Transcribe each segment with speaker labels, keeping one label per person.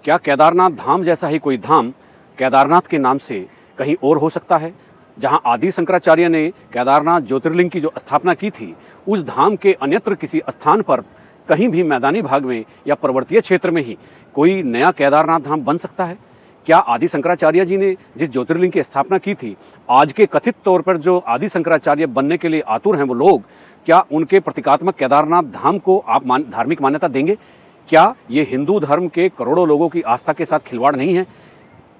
Speaker 1: क्या केदारनाथ धाम जैसा ही कोई धाम केदारनाथ के नाम से कहीं और हो सकता है? जहां आदि शंकराचार्य ने केदारनाथ ज्योतिर्लिंग की जो स्थापना की थी, उस धाम के अन्यत्र किसी स्थान पर कहीं भी मैदानी भाग में या पर्वतीय क्षेत्र में ही कोई नया केदारनाथ धाम बन सकता है? क्या आदि शंकराचार्य जी ने जिस ज्योतिर्लिंग की स्थापना की थी, आज के कथित तौर पर जो आदि शंकराचार्य बनने के लिए आतुर हैं वो लोग, क्या उनके प्रतीकात्मक केदारनाथ धाम को आप धार्मिक मान्यता देंगे? क्या ये हिंदू धर्म के करोड़ों लोगों की आस्था के साथ खिलवाड़ नहीं है?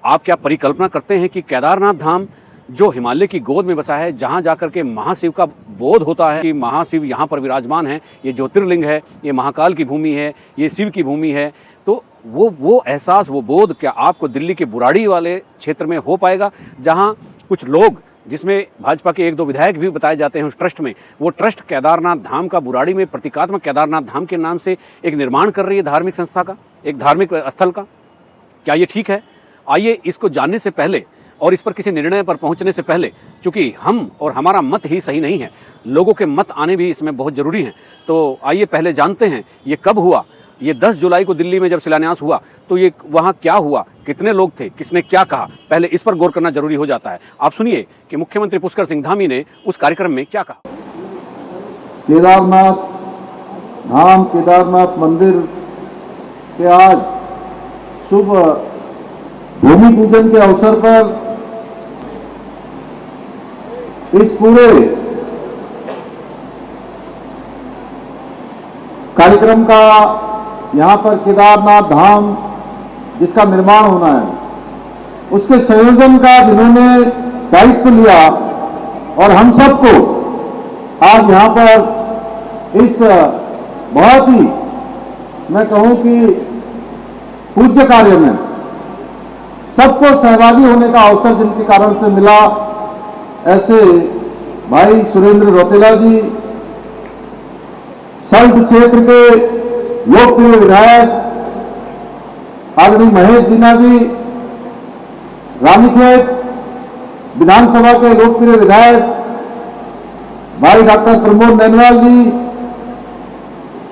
Speaker 1: आप क्या परिकल्पना करते हैं कि केदारनाथ धाम जो हिमालय की गोद में बसा है, जहां जाकर के महाशिव का बोध होता है कि महाशिव यहां पर विराजमान है, ये ज्योतिर्लिंग है, ये महाकाल की भूमि है, ये शिव की भूमि है, तो वो एहसास, वो बोध क्या आपको दिल्ली के बुराड़ी वाले क्षेत्र में हो पाएगा, जहां कुछ लोग, जिसमें भाजपा के 1-2 विधायक भी बताए जाते हैं उस ट्रस्ट में, वो ट्रस्ट केदारनाथ धाम का बुराड़ी में प्रतीकात्मक केदारनाथ धाम के नाम से एक निर्माण कर रही है धार्मिक संस्था का, एक धार्मिक स्थल का? क्या ये ठीक है? आइए इसको जानने से पहले और इस पर किसी निर्णय पर पहुंचने से पहले, चूंकि हम और हमारा मत ही सही नहीं है, लोगों के मत आने भी इसमें बहुत जरूरी हैं, तो आइए पहले जानते हैं ये कब हुआ। ये 10 जुलाई को दिल्ली में जब शिलान्यास हुआ तो ये वहाँ क्या हुआ, कितने लोग थे, किसने क्या कहा, पहले इस पर गौर करना जरूरी हो जाता है। आप सुनिए कि मुख्यमंत्री पुष्कर सिंह धामी ने उस कार्यक्रम में क्या कहा।
Speaker 2: केदारनाथ धाम, केदारनाथ मंदिर के आज शुभ भूमि पूजन के अवसर पर इस पूरे कार्यक्रम का यहां पर केदारनाथ धाम जिसका निर्माण होना है, उसके संयोजन का जिन्होंने दायित्व लिया और हम सबको आज यहां पर इस बहुत ही, मैं कहूं कि पूज्य कार्य में सबको सहभागी होने का अवसर जिनके कारण से मिला, ऐसे भाई सुरेंद्र रौतेला जी, सल्ट क्षेत्र के लोकप्रिय विधायक आदरणीय महेश जीना जी, रानीखेत विधानसभा के लोकप्रिय विधायक भाई डॉक्टर प्रमोद नैनवाल जी,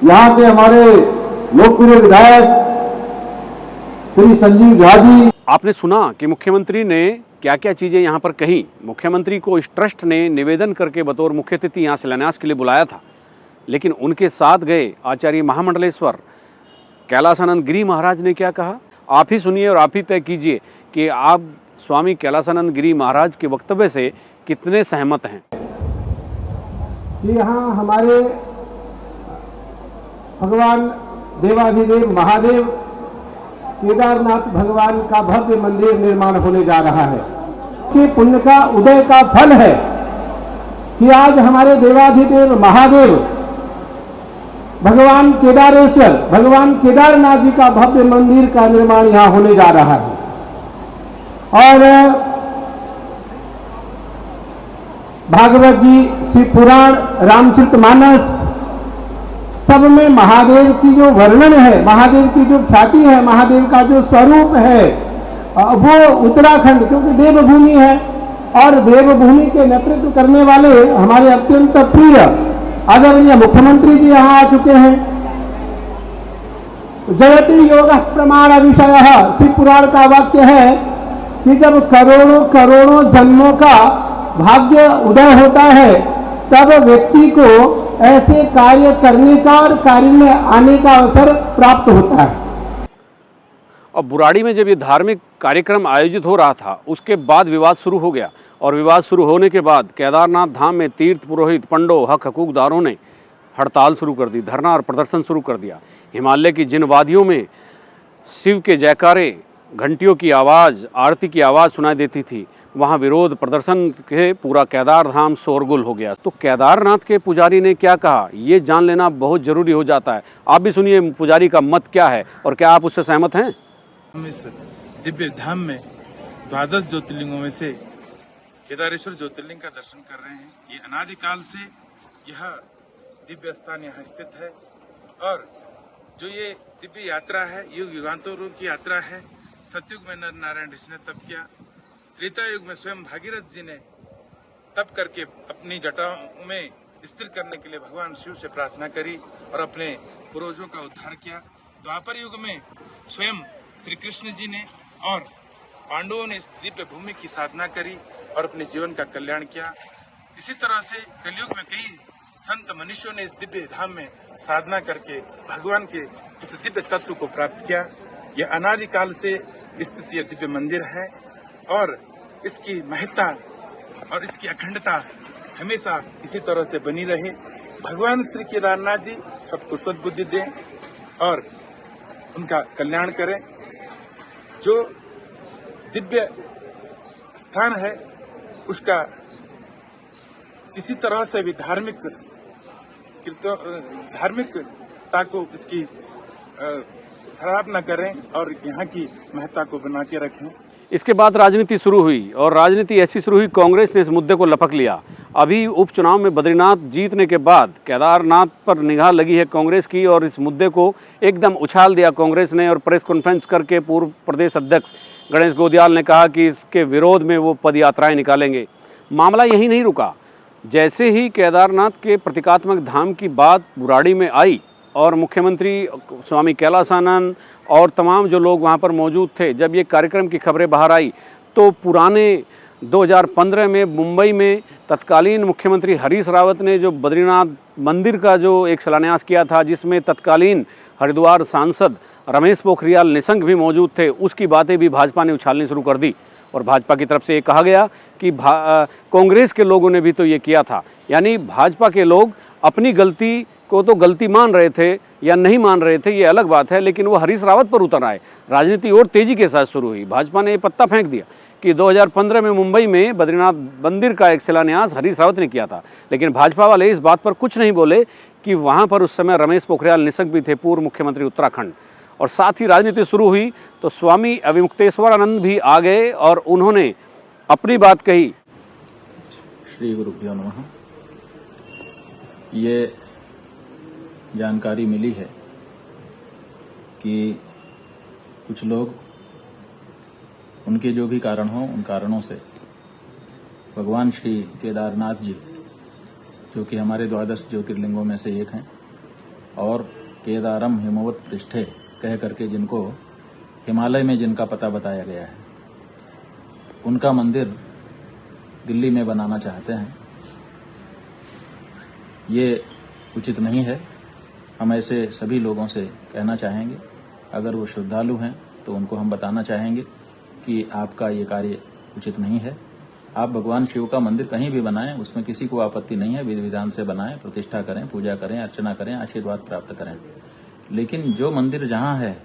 Speaker 2: यहां के हमारे लोकप्रिय विधायक श्री संजीव झा जी।
Speaker 1: आपने सुना कि मुख्यमंत्री ने क्या क्या चीजें यहाँ पर कही। मुख्यमंत्री को इस ट्रस्ट ने निवेदन करके बतौर मुख्य अतिथि यहाँ शिलान्यास के लिए बुलाया था, लेकिन उनके साथ गए आचार्य महामंडलेश्वर कैलासानंद गिरी महाराज ने क्या कहा। आप ही सुनिए और आप ही तय कीजिए कि आप स्वामी कैलासानंद गिरी महाराज के वक्तव्य से कितने सहमत हैं।
Speaker 3: यहाँ हमारे भगवान देवाधिदेव महादेव केदारनाथ भगवान का भव्य मंदिर निर्माण होने जा रहा है। कि पुण्य का उदय का फल है कि आज हमारे देवाधिदेव महादेव भगवान केदारेश्वर, भगवान केदारनाथ जी का भव्य मंदिर का निर्माण यहां होने जा रहा है। और भागवत जी, शिव पुराण, रामचरितमानस, सब में महादेव की जो वर्णन है, महादेव की जो ख्याति है, महादेव का जो स्वरूप है, वो उत्तराखंड, क्योंकि देवभूमि है और देवभूमि के नेतृत्व करने वाले हमारे अत्यंत प्रिय आदरणीय मुख्यमंत्री जी यहाँ आ चुके हैं। जयति योग प्रमाण विषय, शिव पुराण का वाक्य है कि जब करोड़ों करोड़ों जन्मों का भाग्य उदय होता है, तब व्यक्ति को ऐसे कार्य करने का और कार्य में आने का अवसर प्राप्त होता है।
Speaker 1: और बुराड़ी में जब ये धार्मिक कार्यक्रम आयोजित हो रहा था, उसके बाद विवाद शुरू हो गया, और विवाद शुरू होने के बाद केदारनाथ धाम में तीर्थ पुरोहित, पंडों, हकूकदारों ने हड़ताल शुरू कर दी, धरना और प्रदर्शन शुरू कर दिया। हिमालय की जिन वादियों में शिव के जयकारे, घंटियों की आवाज़, आरती की आवाज़ सुनाई देती थी, वहाँ विरोध प्रदर्शन के पूरा केदार धाम शोरगुल हो गया। तो केदारनाथ के पुजारी ने क्या कहा, ये जान लेना बहुत ज़रूरी हो जाता है। आप भी सुनिए पुजारी का मत क्या है और क्या आप उससे सहमत हैं।
Speaker 4: हम इस दिव्य धाम में 12 ज्योतिर्लिंगों में से केदारेश्वर ज्योतिर्लिंग का दर्शन कर रहे हैं। ये अनादिकाल से यह दिव्य स्थान यहाँ स्थित है और जो ये दिव्य यात्रा है, युग युगांतरों की यात्रा है। सतयुग में नर नारायण ऋषि ने तप किया, त्रेता युग में स्वयं भागीरथ जी ने तप करके अपनी जटाओं में स्थिर करने के लिए भगवान शिव से प्रार्थना करी और अपने पूर्वजों का उद्धार किया। द्वापर युग में स्वयं श्री कृष्ण जी ने और पांडवों ने इस दिव्य भूमि की साधना करी और अपने जीवन का कल्याण किया। इसी तरह से कलयुग में कई संत मनुष्यों ने इस दिव्य धाम में साधना करके भगवान के उस दिव्य तत्व को प्राप्त किया। यह अनादिकाल से स्थित यह दिव्य मंदिर है और इसकी महत्ता और इसकी अखंडता हमेशा इसी तरह से बनी रहे। भगवान श्री केदारनाथ जी सबको सद्बुद्धि दें और उनका कल्याण करें। जो दिव्य स्थान है उसका किसी तरह से भी धार्मिकता को इसकी खराब न करें और यहाँ की महत्ता को बना के रखें।
Speaker 1: इसके बाद राजनीति शुरू हुई और राजनीति ऐसी शुरू हुई, कांग्रेस ने इस मुद्दे को लपक लिया। अभी उपचुनाव में बद्रीनाथ जीतने के बाद केदारनाथ पर निगाह लगी है कांग्रेस की और इस मुद्दे को एकदम उछाल दिया कांग्रेस ने और प्रेस कॉन्फ्रेंस करके पूर्व प्रदेश अध्यक्ष गणेश गोदियाल ने कहा कि इसके विरोध में वो पद यात्राएं निकालेंगे। मामला यही नहीं रुका। जैसे ही केदारनाथ के प्रतीकात्मक धाम की बात बुराड़ी में आई और मुख्यमंत्री स्वामी कैलासानंद और तमाम जो लोग वहाँ पर मौजूद थे, जब ये कार्यक्रम की खबरें बाहर आई तो पुराने 2015 में मुंबई में तत्कालीन मुख्यमंत्री हरीश रावत ने जो बद्रीनाथ मंदिर का जो एक शिलान्यास किया था, जिसमें तत्कालीन हरिद्वार सांसद रमेश पोखरियाल निशंक भी मौजूद थे, उसकी बातें भी भाजपा ने उछालनी शुरू कर दी और भाजपा की तरफ से ये कहा गया कि कांग्रेस के लोगों ने भी तो ये किया था। यानी भाजपा के लोग अपनी गलती को तो गलती मान रहे थे या नहीं मान रहे थे, ये अलग बात है, लेकिन वो हरीश रावत पर उतर आए। राजनीति और तेजी के साथ शुरू हुई। भाजपा ने ये पत्ता फेंक दिया कि 2015 में मुंबई में बद्रीनाथ मंदिर का एक शिलान्यास हरीश रावत ने किया था, लेकिन भाजपा वाले इस बात पर कुछ नहीं बोले कि वहाँ पर उस समय रमेश पोखरियाल निशंक भी थे, पूर्व मुख्यमंत्री उत्तराखंड। और साथ ही राजनीति शुरू हुई तो स्वामी अविमुक्तेश्वरानंद भी आ गए और उन्होंने अपनी बात कही।
Speaker 5: श्री गुरुभ्यो नमः। ये जानकारी मिली है कि कुछ लोग उनके जो भी कारण हो, उन कारणों से भगवान श्री केदारनाथ जी, जो कि हमारे 12 ज्योतिर्लिंगों में से एक हैं और केदारम हिमवत पृष्ठे कह करके जिनको हिमालय में जिनका पता बताया गया है, उनका मंदिर दिल्ली में बनाना चाहते हैं। ये उचित नहीं है। हम ऐसे सभी लोगों से कहना चाहेंगे, अगर वो श्रद्धालु हैं तो उनको हम बताना चाहेंगे कि आपका ये कार्य उचित नहीं है। आप भगवान शिव का मंदिर कहीं भी बनाएं, उसमें किसी को आपत्ति नहीं है। विधि विधान से बनाएं, प्रतिष्ठा करें, पूजा करें, अर्चना करें, आशीर्वाद प्राप्त करें। लेकिन जो मंदिर जहां है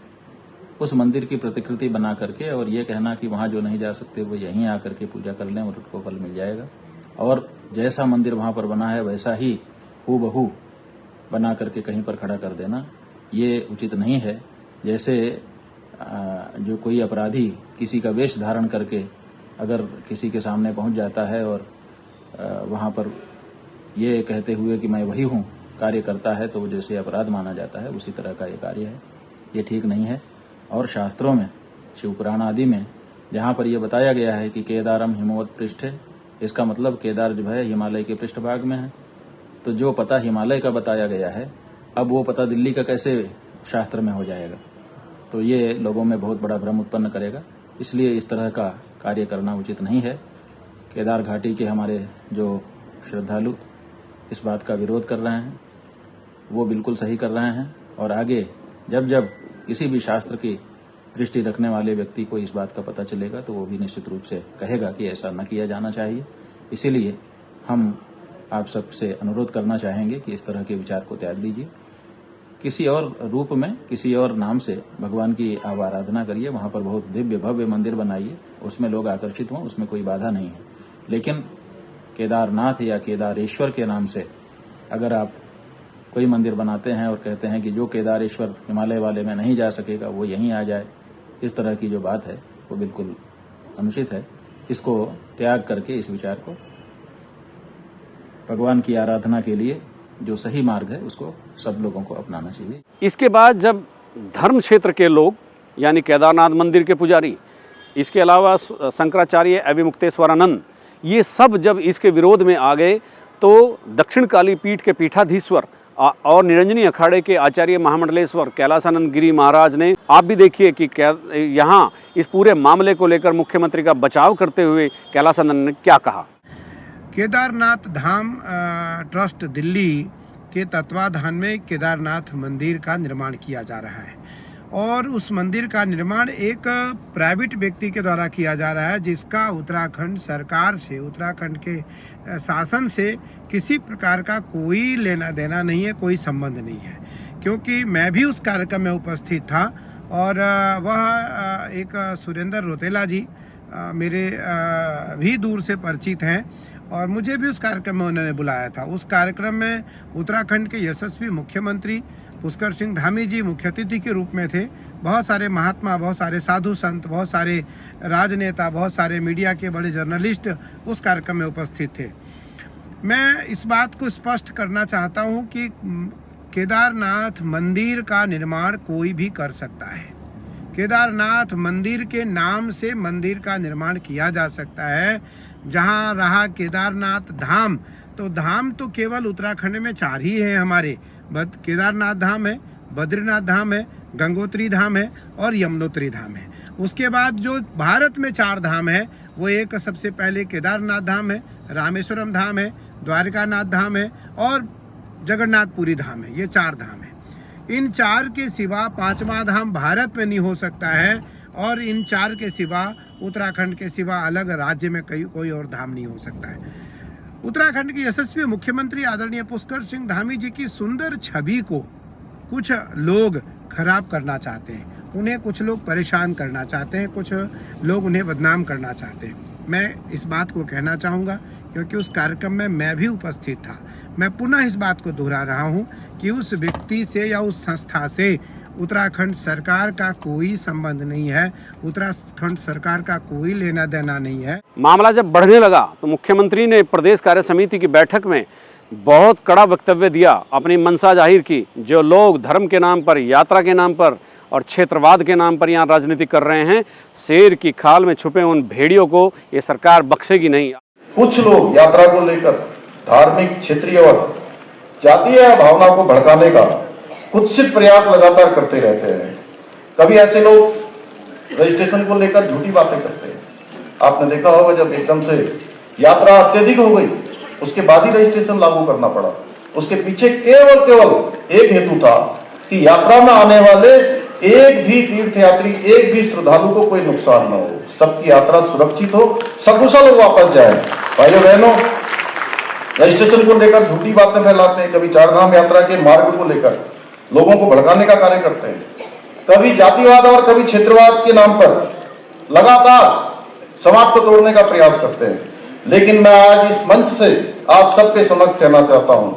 Speaker 5: उस मंदिर की प्रतिकृति बना करके और ये कहना कि वहां जो नहीं जा सकते वो यहीं आकर के पूजा कर लें और उनको फल मिल जाएगा, और जैसा मंदिर वहां पर बना है वैसा ही हूबहू बना करके कहीं पर खड़ा कर देना, ये उचित नहीं है। जैसे जो कोई अपराधी किसी का वेश धारण करके अगर किसी के सामने पहुंच जाता है और वहां पर ये कहते हुए कि मैं वही हूं कार्य करता है, तो वो जैसे अपराध माना जाता है, उसी तरह का ये कार्य है। ये ठीक नहीं है। और शास्त्रों में, शिव पुराण आदि में जहां पर यह बताया गया है कि केदारम हिमवत पृष्ठ है, इसका मतलब केदार जो है हिमालय के पृष्ठभाग में है। तो जो पता हिमालय का बताया गया है, अब वो पता दिल्ली का कैसे शास्त्र में हो जाएगा? तो ये लोगों में बहुत बड़ा भ्रम उत्पन्न करेगा। इसलिए इस तरह का कार्य करना उचित नहीं है। केदार घाटी के हमारे जो श्रद्धालु इस बात का विरोध कर रहे हैं, वो बिल्कुल सही कर रहे हैं। और आगे जब जब किसी भी शास्त्र की दृष्टि रखने वाले व्यक्ति को इस बात का पता चलेगा तो वो भी निश्चित रूप से कहेगा कि ऐसा न किया जाना चाहिए। इसीलिए हम आप सबसे अनुरोध करना चाहेंगे कि इस तरह के विचार को त्याग दीजिए। किसी और रूप में, किसी और नाम से भगवान की आप आराधना करिए, वहां पर बहुत दिव्य भव्य मंदिर बनाइए, उसमें लोग आकर्षित हों, उसमें कोई बाधा नहीं है। लेकिन केदारनाथ या केदारेश्वर के नाम से अगर आप कोई मंदिर बनाते हैं और कहते हैं कि जो केदारेश्वर हिमालय वाले में नहीं जा सकेगा वो यहीं आ जाए, इस तरह की जो बात है वो बिल्कुल अनुचित है। इसको त्याग करके इस विचार को भगवान की आराधना के लिए जो सही मार्ग है उसको सब लोगों को अपनाना चाहिए।
Speaker 1: इसके बाद जब धर्म क्षेत्र के लोग यानी केदारनाथ मंदिर के पुजारी, इसके अलावा शंकराचार्य अविमुक्तेश्वरानंद, ये सब जब इसके विरोध में आ गए तो दक्षिणकाली पीठ के पीठाधीश्वर और निरंजनी अखाड़े के आचार्य महामंडलेश्वर कैलासानंद गिरी महाराज ने, आप भी देखिए कि यहाँ इस पूरे मामले को लेकर मुख्यमंत्री का बचाव करते हुए कैलासानंद ने क्या कहा।
Speaker 3: केदारनाथ धाम ट्रस्ट दिल्ली के तत्वाधान में केदारनाथ मंदिर का निर्माण किया जा रहा है और उस मंदिर का निर्माण एक प्राइवेट व्यक्ति के द्वारा किया जा रहा है, जिसका उत्तराखंड सरकार से, उत्तराखंड के शासन से किसी प्रकार का कोई लेना देना नहीं है, कोई संबंध नहीं है। क्योंकि मैं भी उस कार्यक्रम में उपस्थित था और वह एक सुरेंद्र रोतेला जी मेरे भी दूर से परिचित हैं और मुझे भी उस कार्यक्रम में उन्होंने बुलाया था। उस कार्यक्रम में उत्तराखंड के यशस्वी मुख्यमंत्री पुष्कर सिंह धामी जी मुख्य अतिथि के रूप में थे। बहुत सारे महात्मा, बहुत सारे साधु संत, बहुत सारे राजनेता, बहुत सारे मीडिया के बड़े जर्नलिस्ट उस कार्यक्रम में उपस्थित थे। मैं इस बात को स्पष्ट करना चाहता हूं कि केदारनाथ मंदिर का निर्माण कोई भी कर सकता है। केदारनाथ मंदिर के नाम से मंदिर का निर्माण किया जा सकता है। जहां रहा केदारनाथ धाम, तो धाम तो केवल उत्तराखंड में 4 ही है हमारे। केदारनाथ धाम है, बद्रीनाथ धाम है, गंगोत्री धाम है और यमुनोत्री धाम है। उसके बाद जो भारत में 4 धाम है वो एक सबसे पहले केदारनाथ धाम है, रामेश्वरम धाम है, द्वारकानाथ धाम है और जगन्नाथपुरी धाम है। ये 4 धाम है। इन 4 के सिवा 5वां धाम भारत में नहीं हो सकता है और इन 4 के सिवा, उत्तराखंड के सिवा अलग राज्य में कोई और धाम नहीं हो सकता है। उत्तराखंड के यशस्वी मुख्यमंत्री आदरणीय पुष्कर सिंह धामी जी की सुंदर छवि को कुछ लोग खराब करना चाहते हैं, उन्हें कुछ लोग परेशान करना चाहते हैं, कुछ लोग उन्हें बदनाम करना चाहते हैं। मैं इस बात को कहना चाहूँगा क्योंकि उस कार्यक्रम में मैं भी उपस्थित था। मैं पुनः इस बात को दोहरा रहा हूँ कि उस व्यक्ति से या उस संस्था से उत्तराखंड सरकार का कोई संबंध नहीं है, उत्तराखंड सरकार का कोई लेना देना नहीं है।
Speaker 1: मामला जब बढ़ने लगा तो मुख्यमंत्री ने प्रदेश कार्य समिति की बैठक में बहुत कड़ा वक्तव्य दिया, अपनी मंशा जाहिर की। जो लोग धर्म के नाम पर, यात्रा के नाम पर और क्षेत्रवाद के नाम पर यहाँ राजनीति कर रहे हैं, शेर की खाल में छुपे उन भेड़ियों को ये सरकार बख्शेगी नहीं।
Speaker 6: कुछ लोग यात्रा को लेकर धार्मिक, क्षेत्रीय और जातीय भावना को भड़काने का कुत्सित प्रयास लगातार करते रहते हैं। कभी ऐसे लोग रजिस्ट्रेशन को लेकर झूठी बातें करते हैं। आपने देखा होगा जब एकदम से यात्रा अत्यधिक हो गई, उसके बाद ही रजिस्ट्रेशन लागू करना पड़ा। उसके पीछे केवल एक हेतु था कि यात्रा में आने वाले एक भी तीर्थयात्री, एक भी श्रद्धालु को कोई नुकसान न हो, सबकी यात्रा सुरक्षित हो, सकुशल वापस जाए। भाइयों बहनों, रजिस्ट्रेशन को लेकर झूठी बातें फैलाते हैं, कभी 4 धाम यात्रा के मार्ग को लेकर लोगों को भड़काने का कार्य करते हैं, कभी जातिवाद और कभी क्षेत्रवाद के नाम पर लगातार समाज को तोड़ने का प्रयास करते हैं। लेकिन मैं आज इस मंच से आप सबके समक्ष कहना चाहता हूं,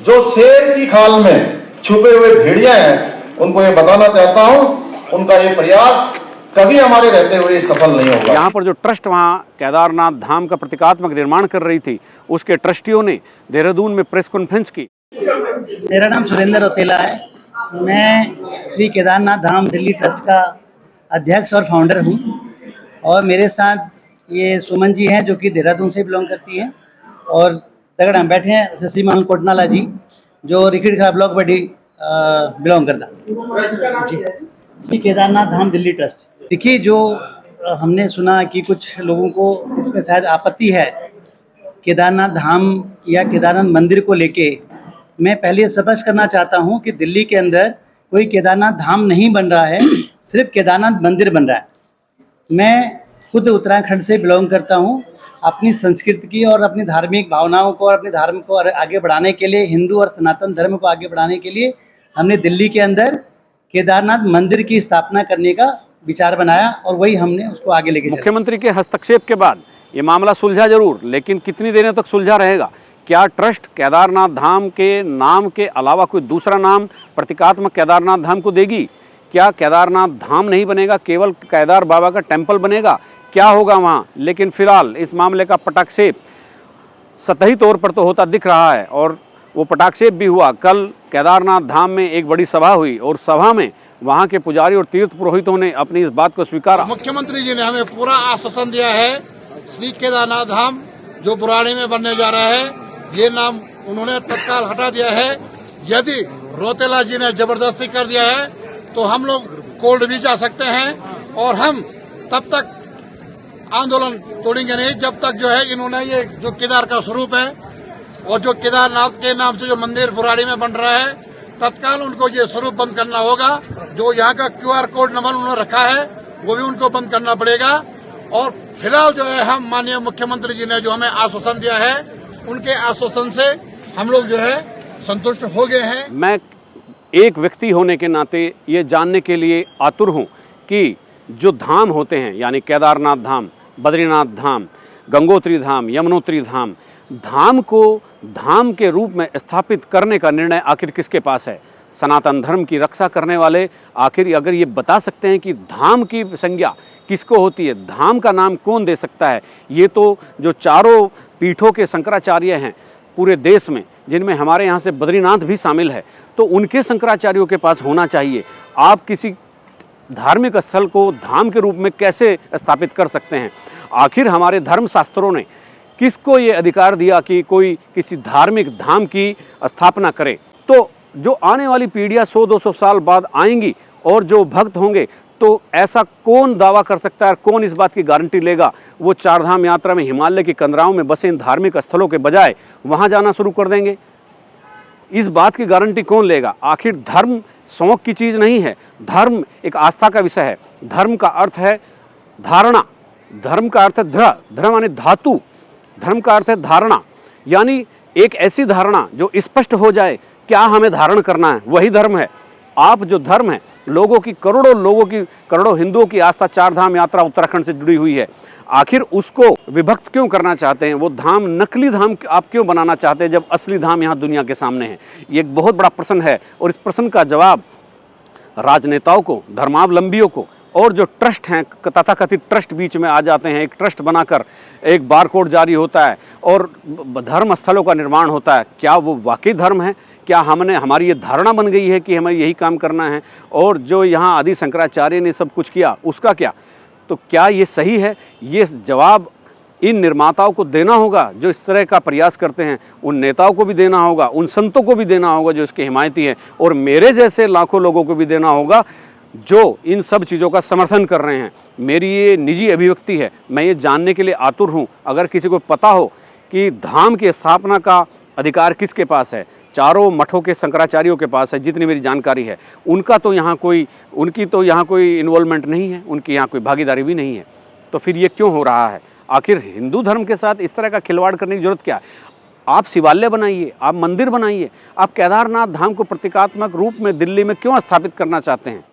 Speaker 6: जो शेर की खाल में छुपे हुए भेड़िया हैं, उनको ये बताना चाहता हूं, उनका ये प्रयास कभी हमारे रहते हुए सफल नहीं होगा।
Speaker 1: यहाँ पर जो ट्रस्ट वहाँ केदारनाथ धाम का प्रतीकात्मक निर्माण कर रही थी, उसके ट्रस्टियों ने देहरादून में प्रेस कॉन्फ्रेंस की।
Speaker 7: मेरा नाम सुरेंद्र रोतेला है। मैं श्री केदारनाथ धाम दिल्ली ट्रस्ट का अध्यक्ष और फाउंडर हूँ और मेरे साथ ये सुमन जी हैं जो कि देहरादून से बिलोंग करती हैं और तगड़ हम बैठे हैं शशि महल कोटनाला जी जो रिखिड़खा ब्लॉक बड़ी बिलोंग करता जी। श्री केदारनाथ धाम दिल्ली ट्रस्ट, देखिए जो हमने सुना कि कुछ लोगों को इसमें शायद आपत्ति है केदारनाथ धाम या केदारनाथ मंदिर को लेके। मैं पहले स्पष्ट करना चाहता हूं कि दिल्ली के अंदर कोई केदारनाथ धाम नहीं बन रहा है, सिर्फ केदारनाथ मंदिर बन रहा है। मैं खुद उत्तराखंड से बिलोंग करता हूं। अपनी संस्कृति की और अपनी धार्मिक भावनाओं को और अपने धर्म को आगे बढ़ाने के लिए, हिंदू और सनातन धर्म को आगे बढ़ाने के लिए हमने दिल्ली के अंदर केदारनाथ मंदिर की स्थापना करने का विचार बनाया और वही हमने उसको आगे लेके चला।
Speaker 1: मुख्यमंत्री के हस्तक्षेप के बाद ये मामला सुलझा जरूर, लेकिन कितनी देर तक सुलझा रहेगा? क्या ट्रस्ट केदारनाथ धाम के नाम के अलावा कोई दूसरा नाम प्रतीकात्मक केदारनाथ धाम को देगी? क्या केदारनाथ धाम नहीं बनेगा, केवल केदार बाबा का टेम्पल बनेगा? क्या होगा वहाँ? लेकिन फिलहाल इस मामले का पटाक्षेप सतही तौर पर तो होता दिख रहा है और वो पटाक्षेप भी हुआ। कल केदारनाथ धाम में एक बड़ी सभा हुई और सभा में वहाँ के पुजारी और तीर्थ पुरोहितों ने अपनी इस बात को स्वीकारा।
Speaker 8: मुख्यमंत्री जी ने हमें पूरा आश्वासन दिया है, श्री केदारनाथ धाम जो पुराने में बनने जा रहा है, ये नाम उन्होंने तत्काल हटा दिया है यदि रौतेला जी ने जबरदस्ती कर दिया है तो हम लोग कोर्ट भी जा सकते हैं और हम तब तक आंदोलन तोड़ेंगे नहीं जब तक जो है इन्होंने ये जो केदार का स्वरूप है और जो केदारनाथ के नाम से जो मंदिर फुराड़ी में बन रहा है तत्काल उनको ये स्वरूप बंद करना होगा। जो यहाँ का QR कोड नंबर उन्होंने रखा है वो भी उनको बंद करना पड़ेगा। और फिलहाल जो है हम माननीय मुख्यमंत्री जी ने जो हमें आश्वासन दिया है उनके आश्वासन से हम लोग जो है संतुष्ट हो गए हैं।
Speaker 1: मैं एक व्यक्ति होने के नाते ये जानने के लिए आतुर हूँ कि जो धाम होते हैं यानी केदारनाथ धाम, बद्रीनाथ धाम, गंगोत्री धाम, यमुनोत्री धाम, धाम को धाम के रूप में स्थापित करने का निर्णय आखिर किसके पास है? सनातन धर्म की रक्षा करने वाले आखिर अगर ये बता सकते हैं कि धाम की संज्ञा किसको होती है, धाम का नाम कौन दे सकता है? ये तो जो चारों पीठों के शंकराचार्य हैं पूरे देश में, जिनमें हमारे यहाँ से बद्रीनाथ भी शामिल है, तो उनके शंकराचार्यों के पास होना चाहिए। आप किसी धार्मिक स्थल को धाम के रूप में कैसे स्थापित कर सकते हैं? आखिर हमारे धर्म शास्त्रों ने किसको ये अधिकार दिया कि कोई किसी धार्मिक धाम की स्थापना करे? तो जो आने वाली पीढ़ियां 100-200 साल बाद आएंगी और जो भक्त होंगे, तो ऐसा कौन दावा कर सकता है, कौन इस बात की गारंटी लेगा वो चारधाम यात्रा में हिमालय की कंदराओं में बसे इन धार्मिक स्थलों के बजाय वहां जाना शुरू कर देंगे? इस बात की गारंटी कौन लेगा? आखिर धर्म शौक की चीज़ नहीं है, धर्म एक आस्था का विषय है। धर्म का अर्थ है धारणा, धर्म का अर्थ है धर्म माने धातु, धर्म का अर्थ है धारणा, यानी एक ऐसी धारणा जो स्पष्ट हो जाए क्या हमें धारण करना है, वही धर्म है। आप जो धर्म है, करोड़ों हिंदुओं की आस्था चारधाम यात्रा उत्तराखंड से जुड़ी हुई है, आखिर उसको विभक्त क्यों करना चाहते हैं? वो धाम नकली धाम आप क्यों बनाना चाहते हैं जब असली धाम यहाँ दुनिया के सामने है? ये एक बहुत बड़ा प्रश्न है और इस प्रश्न का जवाब राजनेताओं को, धर्मावलंबियों को और जो ट्रस्ट हैं, तथाकथित ट्रस्ट बीच में आ जाते हैं। एक ट्रस्ट बनाकर एक बारकोड जारी होता है और धर्म स्थलों का निर्माण होता है। क्या वो वाकई धर्म है? क्या हमारी ये धारणा बन गई है कि हमें यही काम करना है? और जो यहाँ आदि शंकराचार्य ने सब कुछ किया उसका क्या? तो क्या ये सही है? ये जवाब इन निर्माताओं को देना होगा जो इस तरह का प्रयास करते हैं, उन नेताओं को भी देना होगा, उन संतों को भी देना होगा जो इसके हिमायती हैं, और मेरे जैसे लाखों लोगों को भी देना होगा जो इन सब चीज़ों का समर्थन कर रहे हैं। मेरी ये निजी अभिव्यक्ति है, मैं ये जानने के लिए आतुर हूँ। अगर किसी को पता हो कि धाम की स्थापना का अधिकार किसके पास है, चारों मठों के शंकराचार्यों के पास है, जितनी मेरी जानकारी है, उनकी तो यहाँ कोई इन्वॉल्वमेंट नहीं है, उनकी यहाँ कोई भागीदारी भी नहीं है, तो फिर ये क्यों हो रहा है? आखिर हिंदू धर्म के साथ इस तरह का खिलवाड़ करने की जरूरत क्या है? आप शिवालय बनाइए, आप मंदिर बनाइए, आप केदारनाथ धाम को प्रतीकात्मक रूप में दिल्ली में क्यों स्थापित करना चाहते हैं?